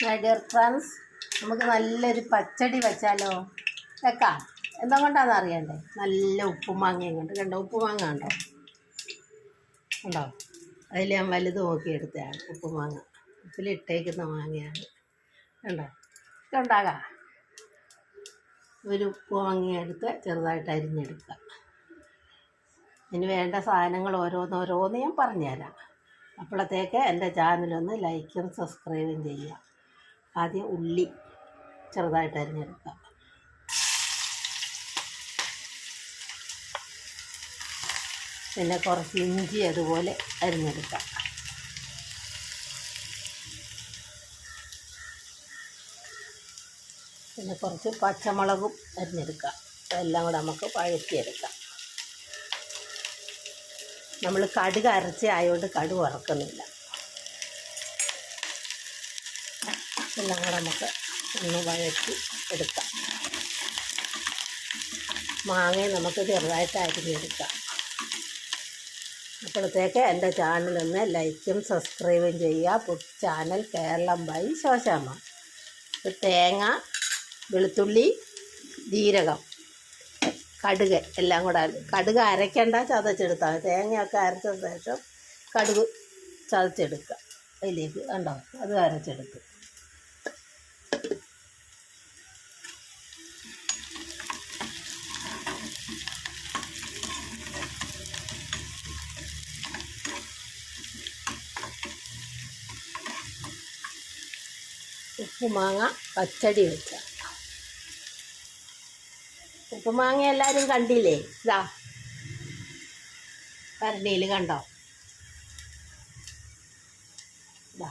My dear friends, നമുക്ക് നല്ലൊരു പച്ചടി വെച്ചാലോ? വെക്കാം. എന്താ കൊണ്ടാണെന്ന് അറിയണ്ടേ? നല്ല ഉപ്പും മാങ്ങയും കൊണ്ട്. കണ്ടോ, ഉപ്പുമാങ്ങ കണ്ടോ? ഉണ്ടോ? അതിൽ ഞാൻ വലുത് നോക്കിയെടുത്തതാണ് ഉപ്പുമാങ്ങ. ഉപ്പിലിട്ടേക്കുന്ന മാങ്ങയാണ്. കണ്ടോ? ഇതുണ്ടാകാം. ഒരു ഉപ്പുമാങ്ങ എടുത്ത് ചെറുതായിട്ട് അരിഞ്ഞെടുക്കുക. ഇതിന് വേണ്ട സാധനങ്ങൾ ഓരോന്നോരോന്ന് ഞാൻ പറഞ്ഞുതരാം. അപ്പോഴത്തേക്ക് എൻ്റെ ചാനലൊന്ന് ലൈക്കും സബ്സ്ക്രൈബും ചെയ്യുക. ആദ്യം ഉള്ളി ചെറുതായിട്ട് അരിഞ്ഞെടുക്കുക. പിന്നെ കുറച്ച് ഇഞ്ചി അതുപോലെ അരിഞ്ഞെടുക്കുക. പിന്നെ കുറച്ച് പച്ചമുളകും അരിഞ്ഞെടുക്കുക. അതെല്ലാം കൂടെ നമുക്ക് വഴറ്റിയെടുക്കാം. നമ്മൾ കടുക് അരച്ച ആയതുകൊണ്ട് കടുക് വറക്കുന്നില്ല. എല്ലാം കൂടെ നമുക്ക് ഒന്ന് വഴറ്റി എടുക്കാം. മാങ്ങയും നമുക്ക് ചെറുതായിട്ട് അരിഞ്ഞെടുക്കാം. അപ്പോഴത്തേക്ക് എൻ്റെ ചാനലൊന്ന് ലൈക്കും സബ്സ്ക്രൈബും ചെയ്യുക. Channel Keralam by Shoshamma. തേങ്ങ, വെളുത്തുള്ളി, ജീരകം, കടുക് എല്ലാം കൂടെ. കടുക് അരയ്ക്കേണ്ട, ചതച്ചെടുത്താൽ. തേങ്ങയൊക്കെ അരച്ച ശേഷം കടുക് ചതച്ചെടുക്കുക. അതിലേക്ക് കണ്ടോ, അത് അരച്ചെടുത്ത്. ഉപ്പുമാങ്ങ പച്ചടി വെച്ച. ഉപ്പുമാങ്ങ എല്ലാവരും കണ്ടില്ലേ? ഇതാ കരണ്ടിയിൽ കണ്ടോ? ഇതാ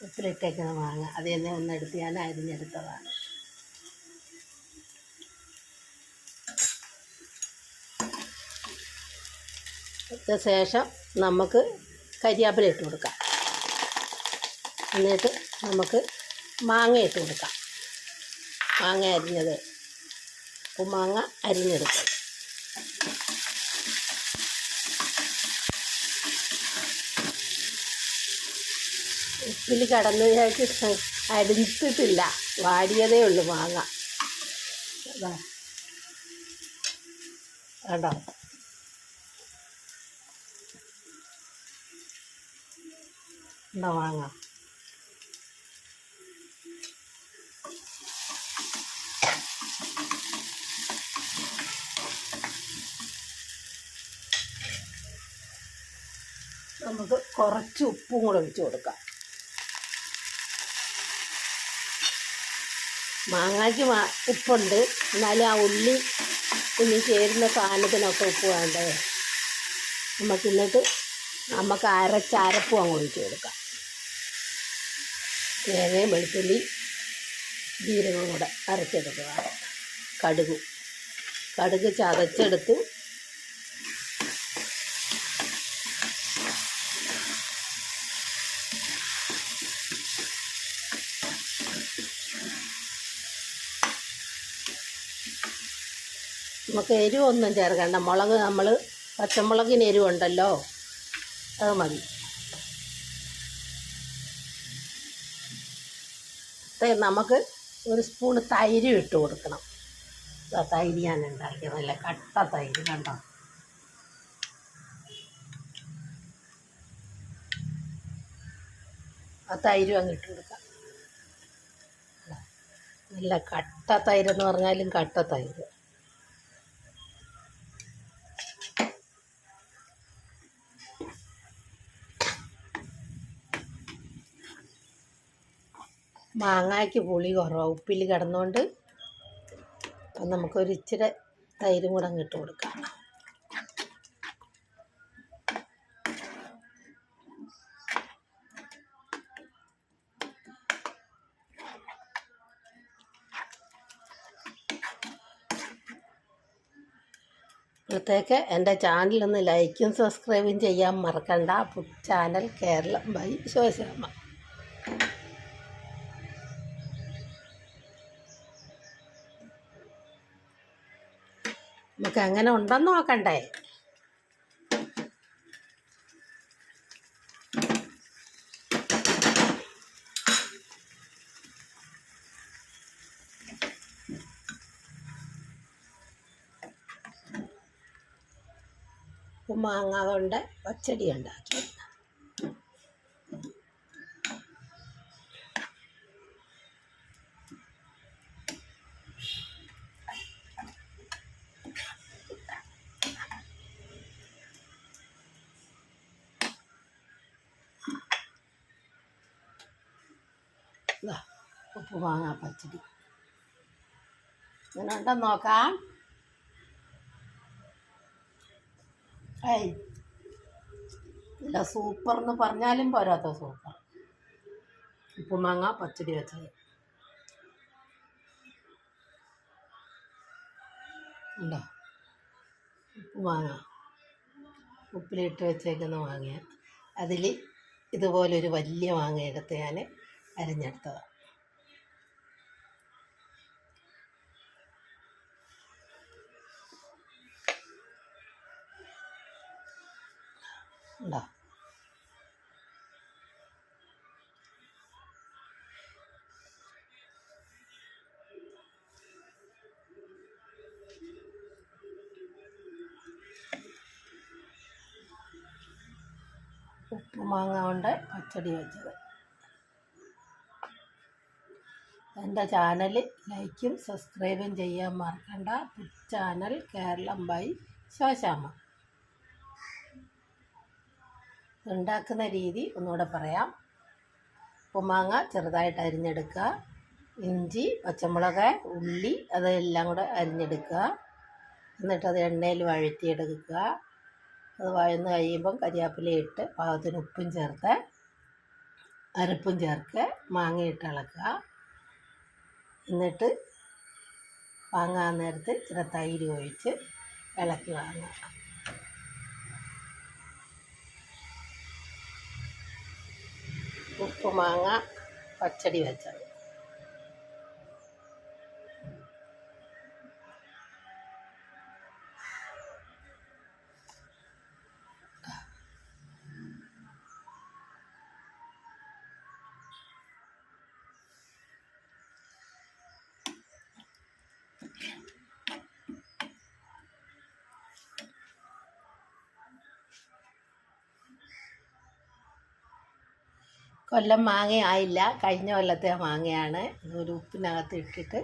ഉപ്പിലിട്ടേക്കുന്ന മാങ്ങ. അതിൽ നിന്ന് ഒന്നെടുത്ത് ഞാൻ അരിഞ്ഞെടുത്തതാണ്. ഇട്ട ശേഷം നമുക്ക് കരിയാപ്പില ഇട്ട് കൊടുക്കാം. എന്നിട്ട് നമുക്ക് മാങ്ങ ഇട്ട് കൊടുക്കാം. മാങ്ങ അരിഞ്ഞത്, ഉപ്പുമാങ്ങ അരിഞ്ഞെടുക്കും. ഉപ്പിൽ കടന്നതായിട്ട് അരിഞ്ഞിട്ടില്ല, വാടിയതേ ഉള്ളൂ മാങ്ങ. അതാ കണ്ടോ? ഉണ്ടോ മാങ്ങ? നമുക്ക് കുറച്ച് ഉപ്പും കൂടെ ഒഴിച്ച് കൊടുക്കാം. മാങ്ങയ്ക്ക് ഉപ്പുണ്ട്, എന്നാലും ആ ഉള്ളി ചേരുന്ന സാധനത്തിനൊക്കെ ഉപ്പ് വേണ്ടേ നമുക്ക്. എന്നിട്ട് നമുക്ക് അരപ്പും അങ്ങ് ഒഴിച്ച് കൊടുക്കാം. തേങ്ങയും വെളുത്തുള്ളി ജീരകവും കൂടെ അരച്ചെടുക്കുക. കടുക് ചതച്ചെടുത്ത് നമുക്ക് എരിവൊന്നും ചേർക്കണ്ട. മുളക്, നമ്മൾ പച്ചമുളകിന് എരിവുണ്ടല്ലോ, അത് മതി. നമുക്ക് ഒരു സ്പൂണ് തൈര് ഇട്ട് കൊടുക്കണം. തൈര് ഞാൻ ഉണ്ടാക്കിയത്, നല്ല കട്ട തൈര് കണ്ടോ? ആ തൈരും അങ്ങ് ഇട്ട് കൊടുക്കാം. നല്ല കട്ട തൈരെന്ന് പറഞ്ഞാലും കട്ട തൈര്. മാങ്ങയ്ക്ക് പുളി കുറവാണ്, ഉപ്പിൽ കിടന്നുകൊണ്ട്. അപ്പം നമുക്കൊരു ഇച്ചിരി തൈരും കൂടെ അങ്ങ് ഇട്ട് കൊടുക്കാം. അപ്പോഴത്തേക്ക് എൻ്റെ ചാനലൊന്ന് ലൈക്കും സബ്സ്ക്രൈബും ചെയ്യാൻ മറക്കണ്ട. Channel Keralam by Shoshamma. നമുക്ക് എങ്ങനെ ഉണ്ടെന്ന് നോക്കണ്ടേ? ഉപ്പും മാങ്ങ കൊണ്ട് പച്ചടി ഉണ്ടാക്കി. ഉപ്പ് മാങ്ങ പച്ചടി ഇങ്ങനെ ഉണ്ടെന്ന് നോക്കാം. നല്ല സൂപ്പർ എന്ന് പറഞ്ഞാലും പോരാത്ത സൂപ്പർ ഉപ്പുമാങ്ങ പച്ചടി വെച്ചത് ഉണ്ടോ. ഉപ്പുമാങ്ങ ഉപ്പിലിട്ട് വെച്ചേക്കുന്ന മാങ്ങ, അതിൽ ഇതുപോലൊരു വലിയ മാങ്ങ എടുത്ത് ഞാൻ അരിഞ്ഞെടുത്തതാണ്. ഉണ്ടോ. ഉപ്പുമാങ്ങ കൊണ്ട് പച്ചടി വെച്ചത്. എൻ്റെ ചാനൽ ലൈക്കും സബ്സ്ക്രൈബും ചെയ്യാൻ മറക്കണ്ട. Channel Keralam by Shoshamma. ഉണ്ടാക്കുന്ന രീതി ഒന്നുകൂടെ പറയാം. ഉപ്പുമാങ്ങ ചെറുതായിട്ട് അരിഞ്ഞെടുക്കുക, ഇഞ്ചി, പച്ചമുളക്, ഉള്ളി അതെല്ലാം കൂടെ അരിഞ്ഞെടുക്കുക. എന്നിട്ടത് എണ്ണയിൽ വഴറ്റിയെടുക്കുക. അത് വഴന്ന് കഴിയുമ്പം കരിവേപ്പില ഇട്ട് പാകത്തിന് ഉപ്പും ചേർത്ത് അരപ്പും ചേർത്ത് മാങ്ങയിട്ട് ഇളക്കുക. എന്നിട്ട് വാങ്ങാൻ നേരത്ത് ഇച്ചിരി തൈര് ഒഴിച്ച് ഇളക്കി വാങ്ങുക. ഉപ്പുമാങ്ങ പച്ചടി വെച്ചത്. കൊല്ലം മാങ്ങ ആയില്ല, കഴിഞ്ഞ കൊല്ലത്തെ മാങ്ങയാണ്. ഇതൊരു ഉപ്പിനകത്ത് ഇട്ടിട്ട്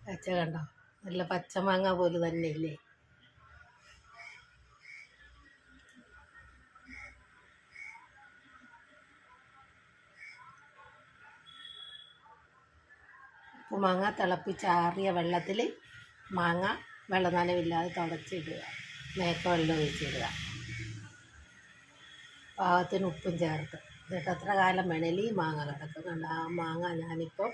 വെച്ച കണ്ടോ, നല്ല പച്ചമാങ്ങ പോലെ തന്നെ ഇല്ലേ. ഉപ്പുമാങ്ങ തിളപ്പിച്ചാറിയ വെള്ളത്തിൽ മാങ്ങ വെള്ളം നനവില്ലാതെ തുടച്ചിടുക, മേക്ക വെള്ളം ഒഴിച്ചിടുക, പാകത്തിന് ഉപ്പും ചേർത്ത്. എന്നിട്ട് എത്ര കാലം വേണേലും ഈ മാങ്ങ കിടക്കും. കണ്ട ആ മാങ്ങ ഞാനിപ്പോൾ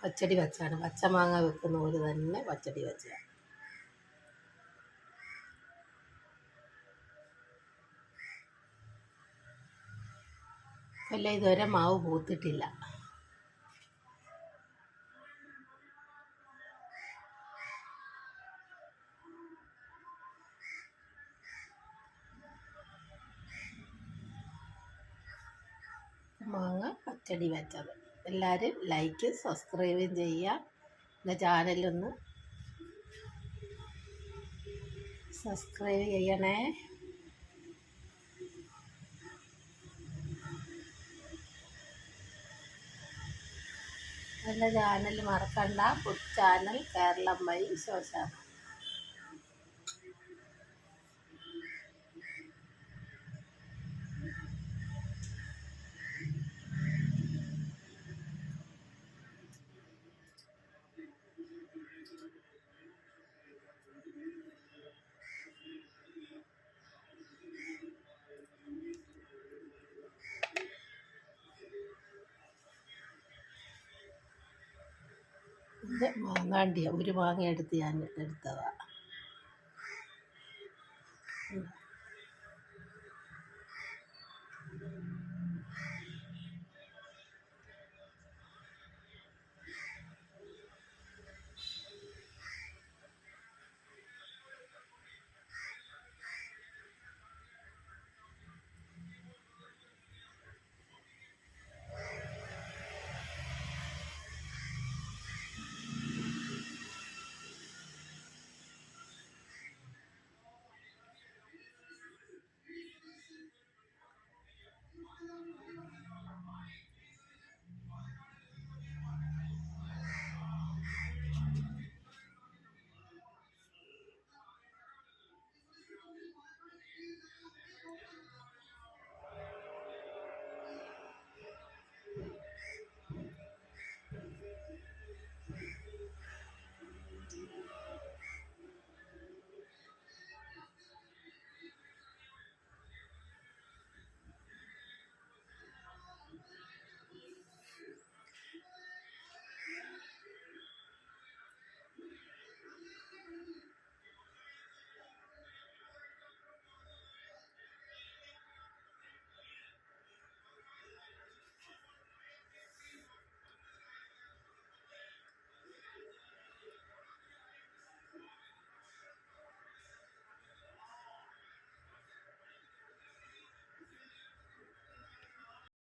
പച്ചടി വെച്ചാണ്, പച്ചമാങ്ങ വെക്കുന്ന പോലെ തന്നെ പച്ചടി വെച്ചാണ്. അല്ല, ഇതുവരെ മാവ് പൂത്തിട്ടില്ല. മാങ്ങ പച്ചടി വെച്ചത്. എല്ലാവരും ലൈക്ക് സബ്സ്ക്രൈബും ചെയ്യുക. എൻ്റെ ചാനലൊന്ന് സബ്സ്ക്രൈബ് ചെയ്യണേ. എൻ്റെ ചാനൽ മറക്കണ്ട. Channel Keralam by Shoshamma. ഇത് മാങ്ങാണ്ടിയാണ്, ഒരു മാങ്ങ എടുത്ത് ഞാൻ എടുത്തതാണ്.